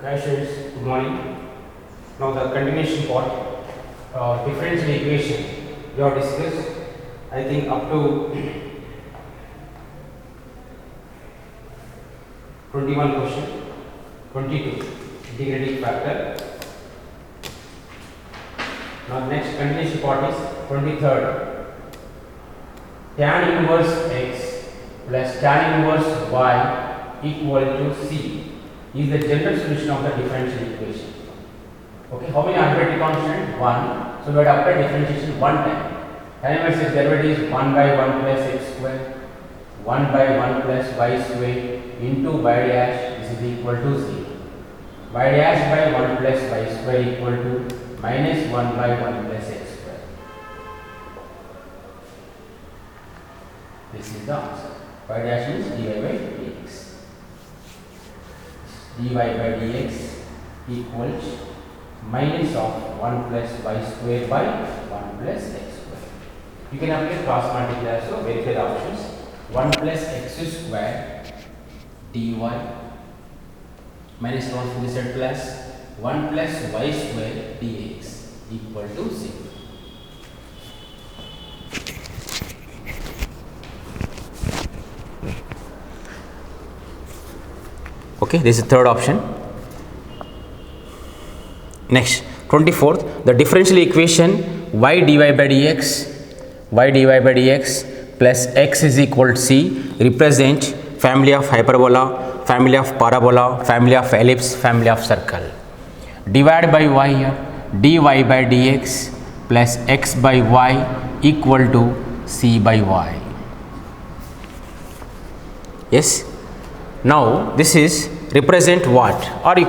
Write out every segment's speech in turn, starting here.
Hi students, good morning. Now the continuation part, differential equation we have discussed. I think up to 21 question, 22 integrating factor. Now next continuation part is 23rd. Tan inverse x plus tan inverse y equal to c is the general solution of the differential equation. Okay, how many arbitrary constant? 1. So we have to apply differentiation one time. Tan inverse x derivative is 1 by 1 plus x square, 1 by 1 plus y square into y dash. This is equal to 0. Y dash by 1 plus y square equal to minus 1 by 1 plus x square. This is the answer. Y dash is dy by dx. dy by dx equals minus of 1 plus y square by 1 plus x square. You can apply cross multiply, so verify the options. 1 plus x square dy minus 1 to the side plus 1 plus y square dx equal to 0. Okay, this is the third option. Next, 24th, the differential equation y dy by dx plus x is equal to c represent family of hyperbola, family of parabola, family of ellipse, family of circle. Divide by y here, dy by dx plus x by y equal to c by y. Yes. Now this is represent what, or you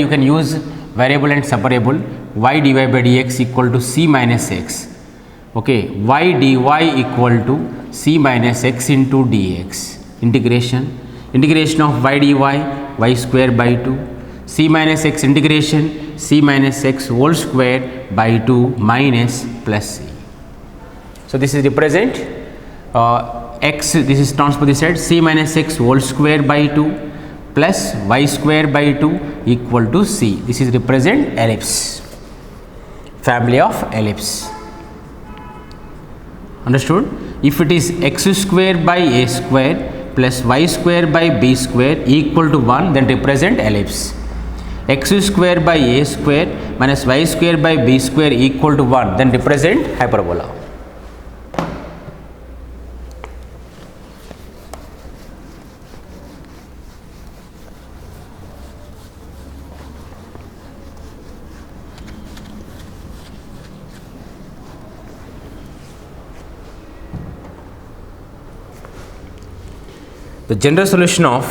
can use variable and separable. Y dy by dx equal to c minus x. Okay, y dy equal to c minus x into dx. Integration of y dy y square by 2, c minus x integration c minus x whole square by 2 minus plus c. So this is represent x, this is transpose this side, c minus x whole square by 2 plus y square by 2 equal to c. This is represent ellipse, family of ellipse. Understood? If it is x square by a square plus y square by b square equal to 1, then represent ellipse. X square by a square minus y square by b square equal to 1, then represent hyperbola. The general solution of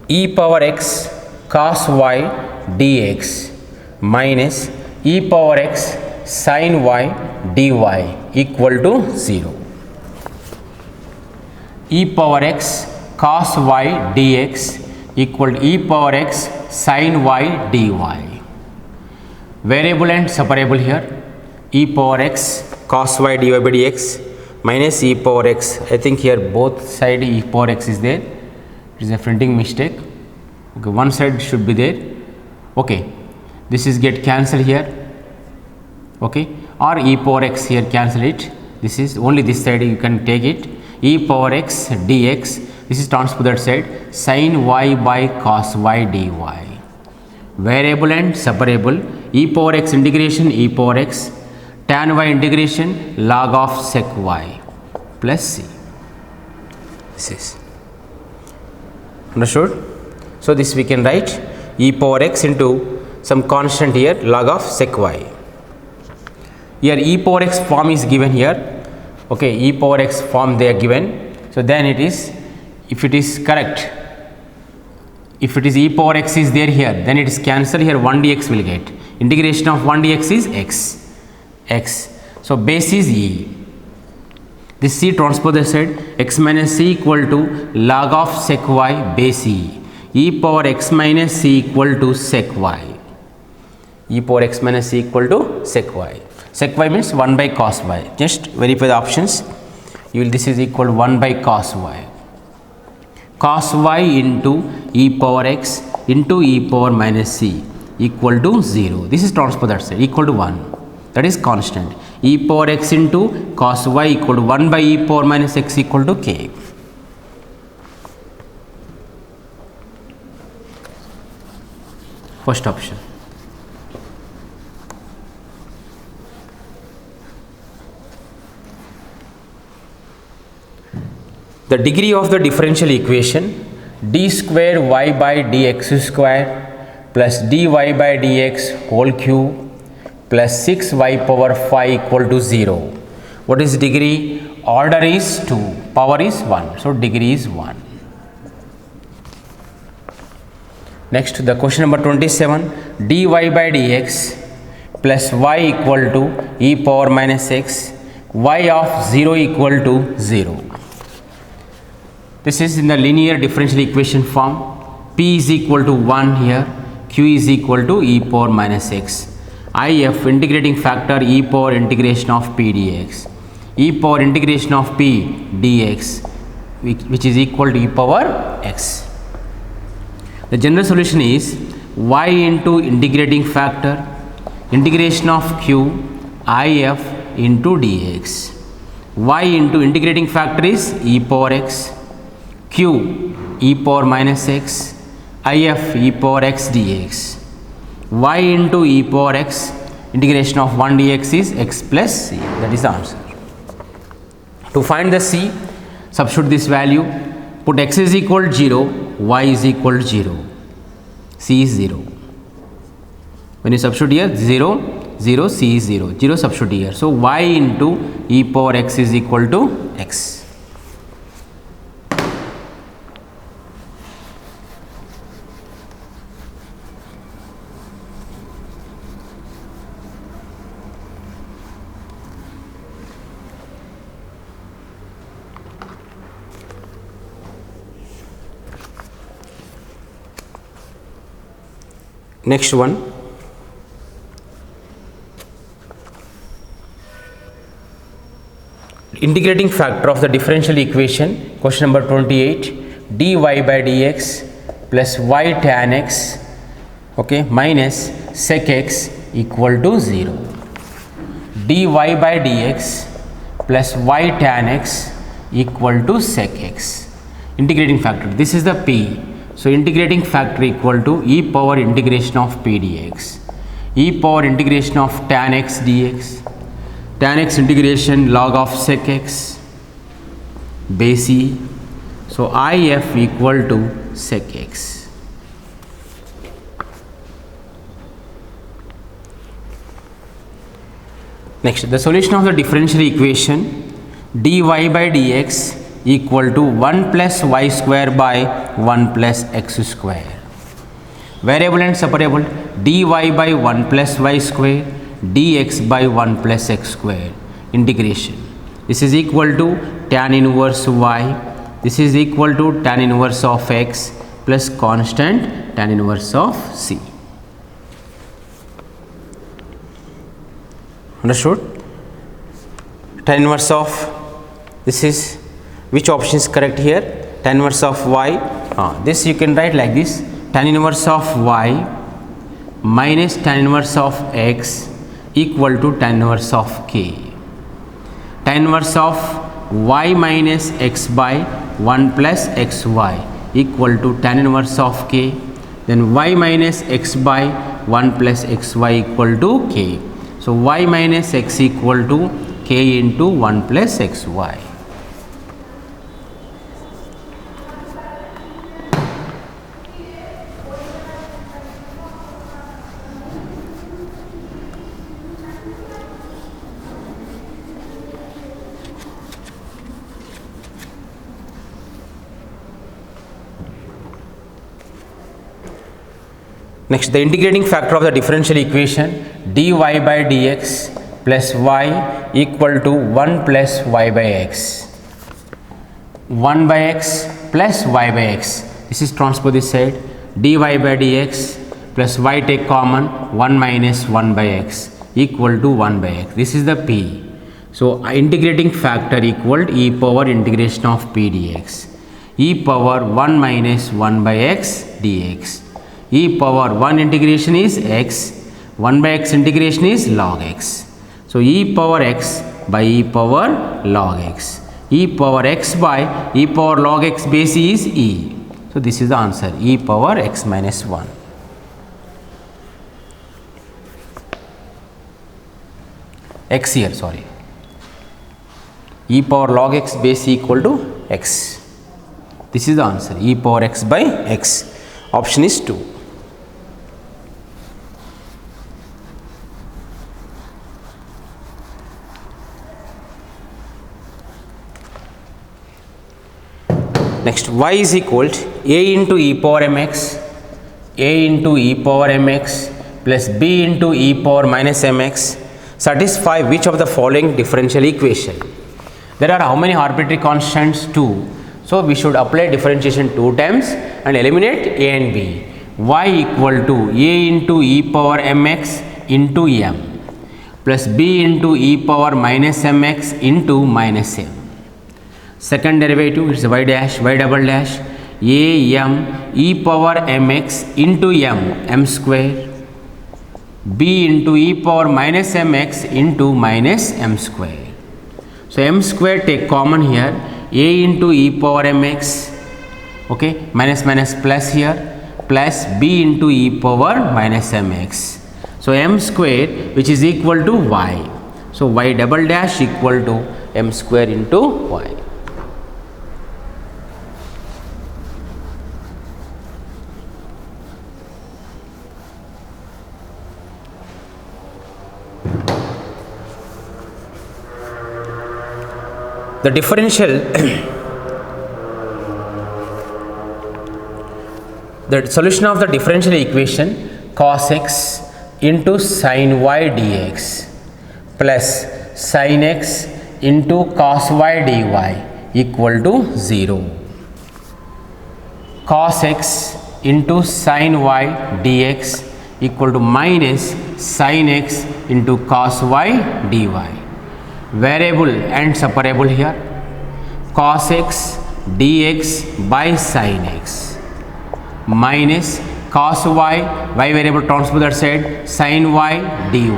e power x cos y dx minus e power x sin y dy equal to 0. E power x cos y dx equal to e power x sin y dy. Variable and separable here. E power x cos y dy by dx minus e power x. I think here both side e power x is there. It is a printing mistake. Okay, one side should be there. Okay, this is get cancelled here. Okay, or e power x here, cancel it. This is only this side you can take it. E power x dx. This is transpose that side. Sin y by cos y dy. Variable and separable. E power x integration e power x. Tan y integration log of sec y plus c. This is understood. So this we can write e power x into some constant here, log of sec y. Here e power x form is given here. Okay, e power x form they are given. So then it is, if it is correct, if it is e power x is there here, then it is cancelled here, 1 dx will get. Integration of 1 dx is x. So base is e. This c transpose the side, x minus c equal to log of sec y base e. E power x minus c equal to sec y. E power x minus c equal to sec y. Sec y means 1 by cos y. Just verify the options. You will, this is equal to 1 by cos y. Cos y into e power x into e power minus c equal to 0. This is transpose that side equal to 1. That is constant. E power x into cos y equal to 1 by e power minus x equal to k. First option. The degree of the differential equation d square y by dx square plus dy by dx whole cube plus 6y power 5 equal to 0. What is degree? Order is 2, power is 1. So, degree is 1. Next, the question number 27, dy by dx plus y equal to e power minus x, y of 0 equal to 0. This is in the linear differential equation form. P is equal to 1 here, Q is equal to e power minus x. IF integrating factor e power integration of p dx. E power integration of p dx which is equal to e power x. The general solution is y into integrating factor integration of q if into dx. Y into integrating factor is e power x, q e power minus x, if e power x dx. Y into e power x integration of 1 dx is x plus c. That is the answer. To find the c, substitute this value, put x is equal to 0, y is equal to 0, c is 0. When you substitute here 0, 0, c is 0, 0 substitute here. So, y into e power x is equal to x. Next one, integrating factor of the differential equation, question number 28, dy by dx plus y tan x, okay, minus sec x equal to 0. dy by dx plus y tan x equal to sec x. Integrating factor, this is the p. So, integrating factor equal to e power integration of p dx, e power integration of tan x dx, tan x integration log of sec x base e. So, if equal to sec x. Next, the solution of the differential equation dy by dx equal to 1 plus y square by 1 plus x square. Variable and separable, dy by 1 plus y square, dx by 1 plus x square. Integration. This is equal to tan inverse y. This is equal to tan inverse of x plus constant tan inverse of c. Understood? Tan inverse of, this is, which option is correct here? Tan inverse of y. This you can write like this, tan inverse of y minus tan inverse of x equal to tan inverse of k. Tan inverse of y minus x by 1 plus xy equal to tan inverse of k. Then y minus x by 1 plus xy equal to k. So, y minus x equal to k into 1 plus xy. Next, the integrating factor of the differential equation dy by dx plus y equal to 1 plus y by x. 1 by x plus y by x. This is transpose this side. Dy by dx plus y take common 1 minus 1 by x equal to 1 by x. This is the p. So, integrating factor equal to e power integration of p dx. E power 1 minus 1 by x dx. e power 1 integration is x, 1 by x integration is log x. So e power x by e power log x. E power x by e power log x base is e. So this is the answer, e power x minus 1. X here, sorry. E power log x base equal to x. This is the answer, e power x by x. Option is 2. Next, y is equal to a into e power mx, a into e power mx plus b into e power minus mx satisfy which of the following differential equation? There are how many arbitrary constants? 2. So we should apply differentiation 2 times and eliminate a and b. Y equal to a into e power mx into m plus b into e power minus mx into minus m. Second derivative is y dash, y double dash, a m e power mx into m square, b into e power minus mx into minus m square. So m square take common here, a into e power mx, okay, minus minus plus here, plus b into e power minus mx. So m square which is equal to y. So y double dash equal to m square into y. The differential the solution of the differential equation cos x into sin y dx plus sin x into cos y dy equal to 0. Cos x into sin y dx equal to minus sin x into cos y dy. Variable and separable here, cos x dx by sin x minus cos y variable transfer that side, sin y dy.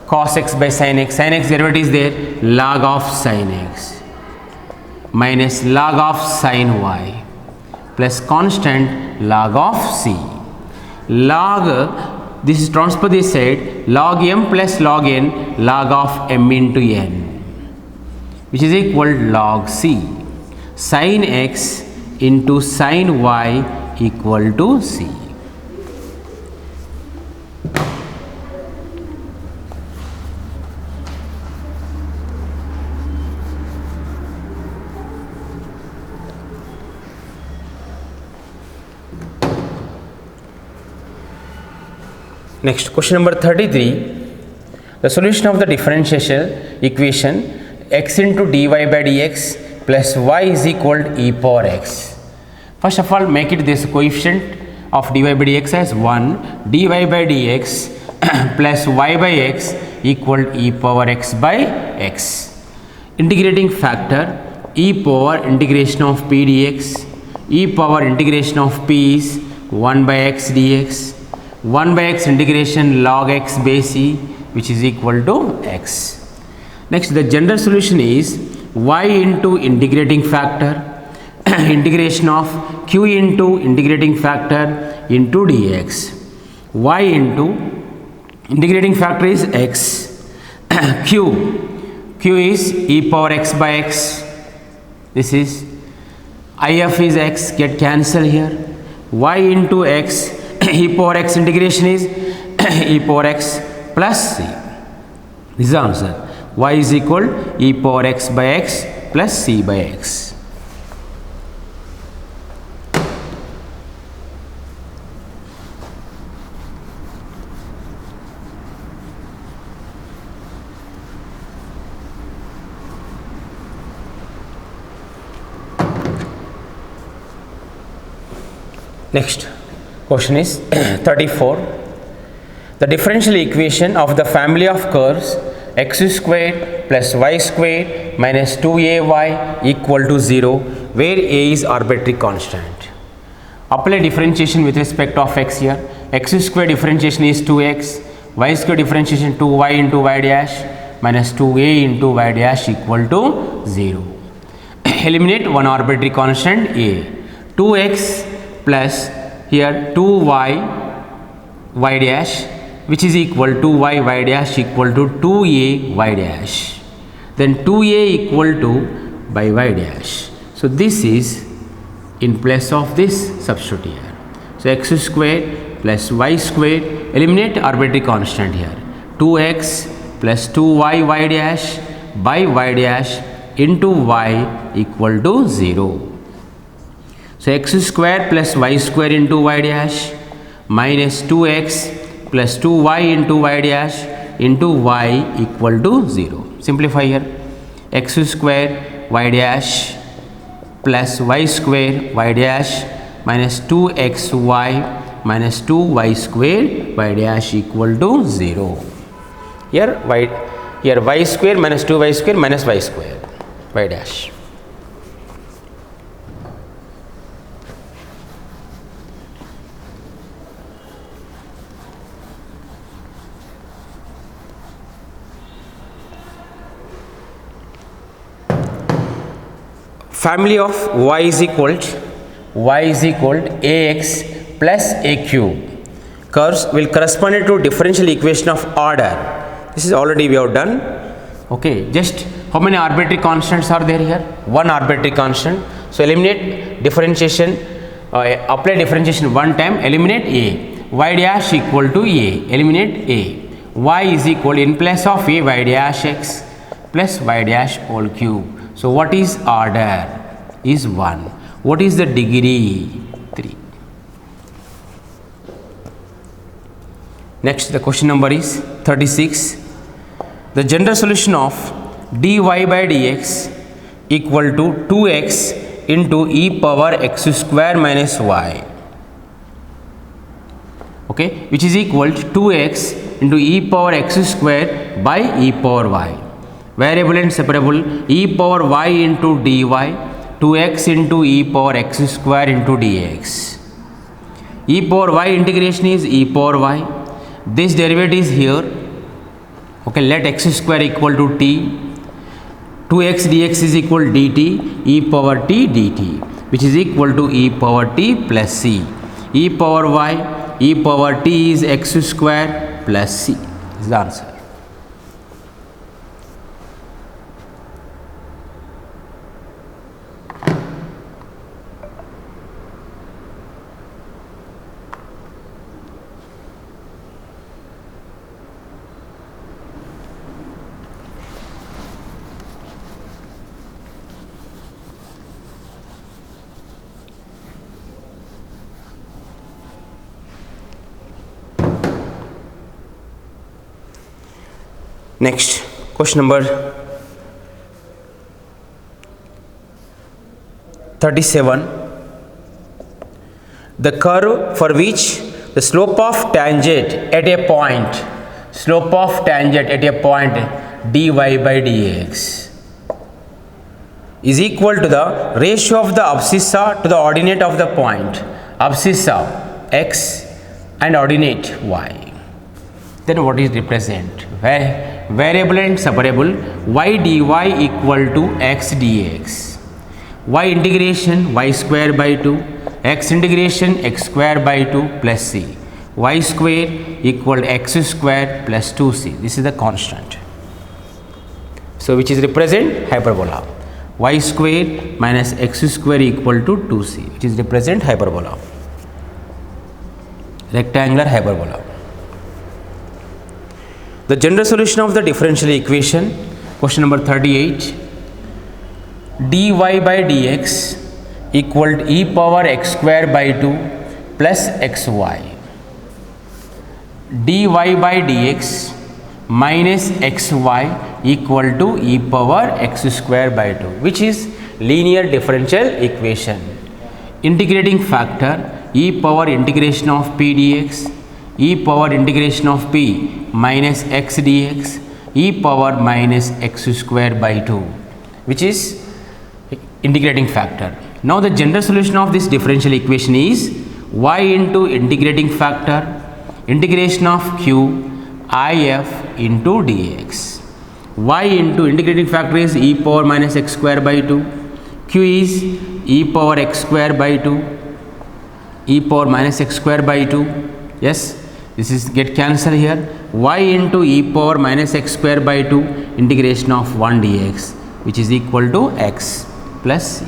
Cos x by sin x derivative is there, log of sin x minus log of sin y plus constant log of c. Log, this is transfer this side, log m plus log n, log of m into n, which is equal to log c. Sin x into sin y equal to c. Next, question number 33. The solution of the differential equation x into dy by dx plus y is equal to e power x. First of all, make it this coefficient of dy by dx as 1, dy by dx plus y by x equal to e power x by x. Integrating factor e power integration of p dx, e power integration of p is 1 by x dx, 1 by x integration log x base e, which is equal to x. Next, the general solution is y into integrating factor integration of q into integrating factor into dx. Y into integrating factor is x, q is e power x by x. This is if is x, get cancel here. Y into x e power x integration is e power x plus c. This is the answer. Y is equal e power x by x plus c by x. Next question is 34. The differential equation of the family of curves x squared plus y squared minus 2ay equal to 0, where a is arbitrary constant. Apply differentiation with respect of x here. X square differentiation is 2x, y square differentiation 2y into y dash minus 2a into y dash equal to 0. Eliminate one arbitrary constant a. 2x plus here 2y y dash, which is equal to y dash equal to 2a y dash. Then 2a equal to by y dash. So this is in place of this substitute here. So x square plus y square, eliminate arbitrary constant here. 2x plus 2y y dash by y dash into y equal to 0. So x square plus y square into y dash minus 2x plus 2y into y dash into y equal to 0. Simplify here. X square y dash plus y square y dash minus 2xy minus 2y square y dash equal to 0. Here y square minus 2y square minus y square y dash. Family of y is equal to ax plus a cube. Curves will correspond to differential equation of order. This is already we have done. Okay, just how many arbitrary constants are there here? One arbitrary constant. So eliminate differentiation, apply differentiation one time, eliminate a. Y dash equal to a, eliminate a. Y is equal, in place of a, y dash x plus y dash whole cube. So what is order? Is 1. What is the degree? 3. Next, the question number is 36. The general solution of dy by dx equal to 2x into e power x square minus y. Okay, which is equal to 2x into e power x square by e power y. Variable and separable, e power y into dy, 2x into e power x square into dx. E power y integration is e power y. This derivative is here. Okay, let x square equal to t. 2x dx is equal dt, e power t dt, which is equal to e power t plus c. E power y, e power t is x square plus c. This is the answer. Next, question number 37. The curve for which the slope of tangent at a point dy by dx is equal to the ratio of the abscissa to the ordinate of the point, abscissa x and ordinate y. Then what is represent? Variable and separable, y dy equal to x dx, y integration y square by 2, x integration x square by 2 plus c, y square equal x square plus 2c. This is the constant. So which is represent hyperbola. Y square minus x square equal to 2c, which is represent hyperbola, rectangular hyperbola. The general solution of the differential equation, question number 38, dy by dx equal to e power x square by 2 plus xy. dy by dx minus xy equal to e power x square by 2, which is linear differential equation. Integrating factor, e power integration of p dx, e power integration of p minus x dx, e power minus x square by 2, which is integrating factor. Now the general solution of this differential equation is y into integrating factor integration of q if into dx. Y into integrating factor is e power minus x square by 2, q is e power x square by 2, e power minus x square by 2. Yes, this is get cancelled here. Y into e power minus x square by 2 integration of 1 dx, which is equal to x plus c.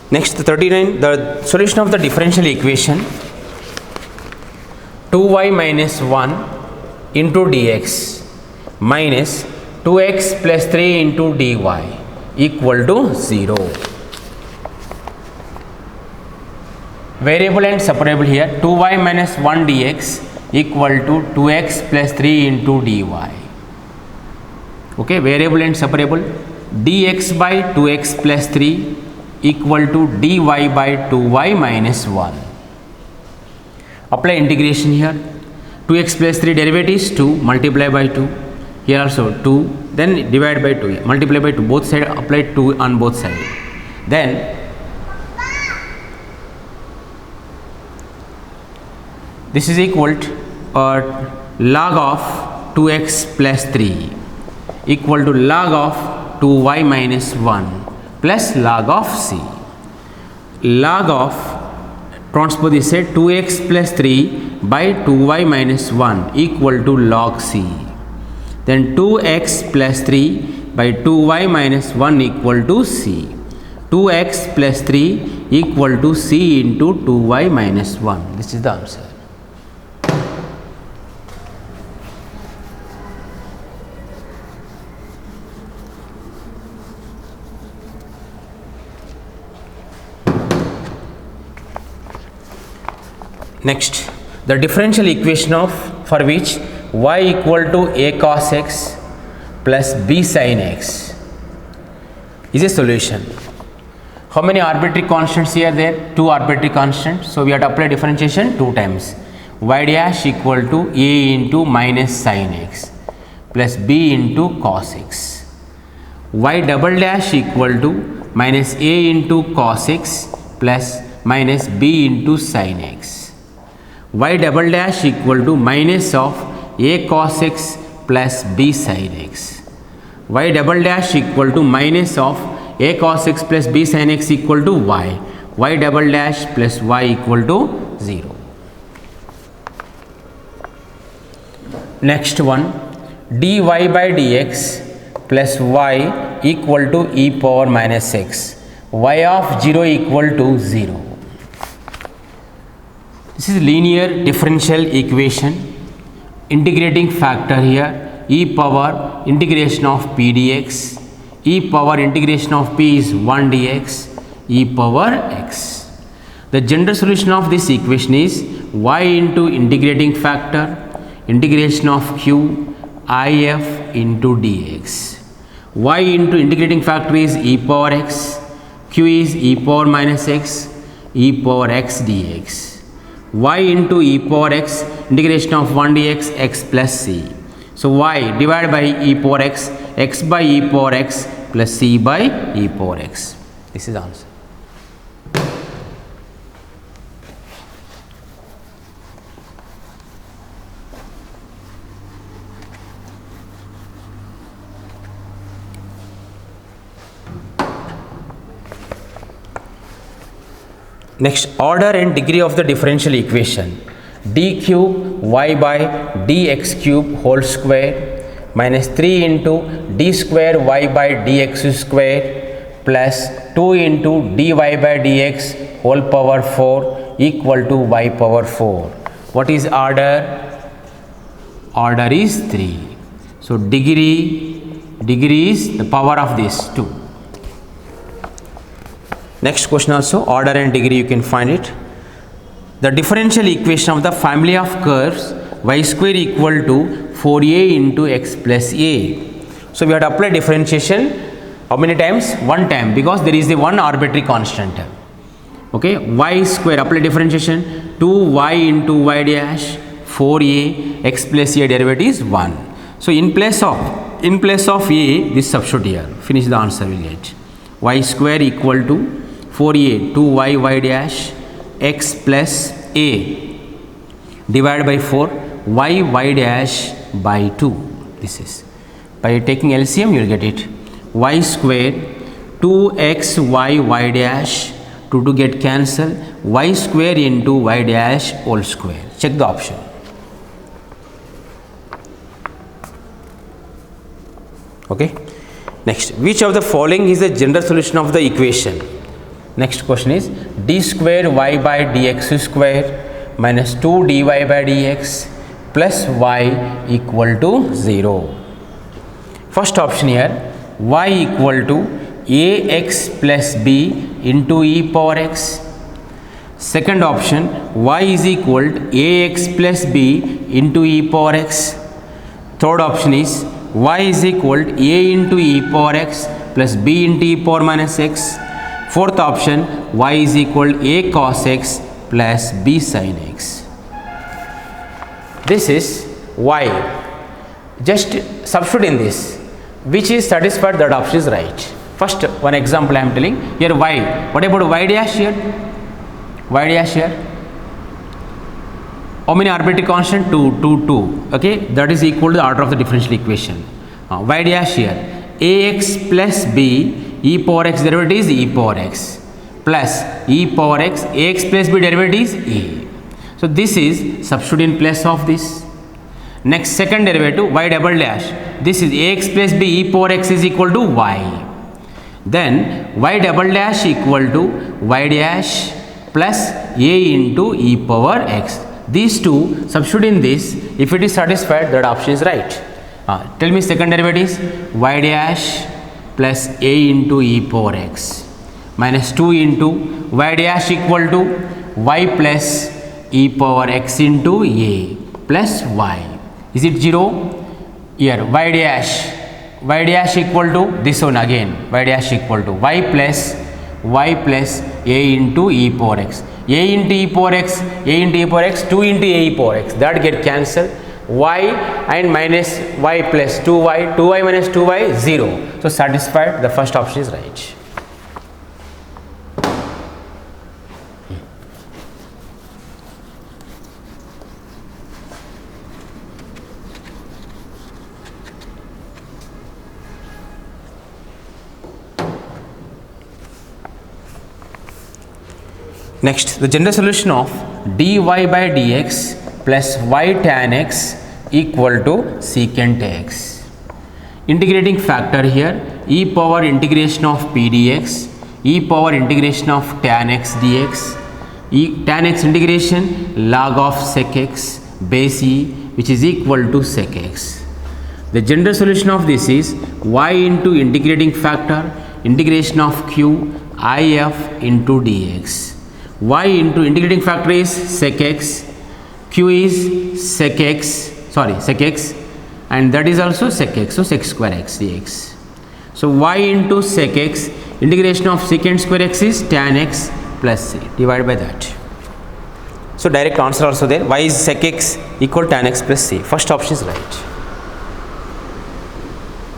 Next, 39, the solution of the differential equation 2y minus 1 into dx minus 2x plus 3 into dy equal to 0. Variable and separable here, 2y minus 1 dx equal to 2x plus 3 into dy. Okay, variable and separable, dx by 2x plus 3 equal to dy by 2y minus 1. Apply integration here. 2x plus 3 derivatives 2, multiply by 2. Here also 2, then divide by 2, multiply by 2. Both sides apply 2 on both sides. Then this is equal to log of 2x plus 3 equal to log of 2y minus 1 plus log of c. Log of transpose is said 2x plus 3 by 2y minus 1 equal to log c. Then 2x plus 3 by 2y minus 1 equal to c. 2x plus 3 equal to c into 2y minus 1. This is the answer. Next, the differential equation of for which y equal to a cos x plus b sin x is a solution. How many arbitrary constants here there? 2 arbitrary constants. So we have to apply differentiation 2 times. Y dash equal to a into minus sin x plus b into cos x. Y double dash equal to minus a into cos x plus minus b into sin x. Y double dash equal to minus of a cos x plus b sin x. Y double dash equal to minus of a cos x plus b sin x equal to y. Y double dash plus y equal to 0. Next one, dy by dx plus y equal to e power minus x. Y of 0 equal to 0. This is linear differential equation. Integrating factor here, e power integration of p dx. E power integration of p is 1 dx, e power x. The general solution of this equation is y into integrating factor integration of q if into dx. Y into integrating factor is e power x, q is e power minus x, e power x dx. Y into e power x integration of 1 dx x plus c. So y divided by e power x by e power x plus c by e power x. This is the answer. Next, order and degree of the differential equation. D cube y by dx cube whole square minus 3 into d square y by dx square plus 2 into dy by dx whole power 4 equal to y power 4. What is order? Order is 3. So degree is the power of this 2. Next question also, order and degree you can find it. The differential equation of the family of curves y square equal to 4a into x plus a. So we have to apply differentiation how many times? 1 time, because there is the one arbitrary constant. Okay, y square, apply differentiation, 2y into y dash, 4a, x plus a derivative is 1. So in place of a, this substitute here, finish the answer will get y square equal to 4a 2y y dash x plus a divided by 4 y dash by 2. This is, by taking LCM you will get it, y square 2x y dash, 2 get cancel, y square into y dash whole square. Check the option. Okay, next, which of the following is the general solution of the equation? Next question is d square y by dx square minus 2 dy by dx plus y equal to 0. First option here, y equal to ax plus b into e power x. Second option, y is equal to ax plus b into e power x. Third option is y is equal to a into e power x plus b into e power minus x. Fourth option, y is equal to a cos x plus b sin x. This is y. Just substitute in this. Which is satisfied, that option is right. First one example I am telling. Here y. What about y dash here? Y dash here. How many arbitrary constant? 2. Okay, that is equal to the order of the differential equation. Y dash here. Ax plus b e power x derivative is e power x plus e power x, ax plus b derivative is a. So this is substitute in place of this. Next, second derivative y double dash. This is ax plus b e power x is equal to y. Then y double dash equal to y dash plus a into e power x. These two substitute in this. If it is satisfied, that option is right. Tell me second derivative is y dash plus a into e power x minus 2 into y dash equal to y plus e power x into a plus y. Is it 0? Here y dash equal to this one again, y dash equal to y plus a into e power x. A into e power x, 2 into a e power x, that get cancelled. Y and minus y plus 2y minus 2y 0. So satisfied, the first option is right. Next, the general solution of dy by dx plus y tan x equal to secant x. Integrating factor here, e power integration of p dx, e power integration of tan x dx, tan x integration log of sec x base e, which is equal to sec x. The general solution of this is y into integrating factor integration of q if into dx. Y into integrating factor is sec x, q is sec x, and that is also sec x, so sec square x dx. So y into sec x, integration of secant square x is tan x plus c, divided by that. So direct answer also there, y is sec x equal tan x plus c. First option is right.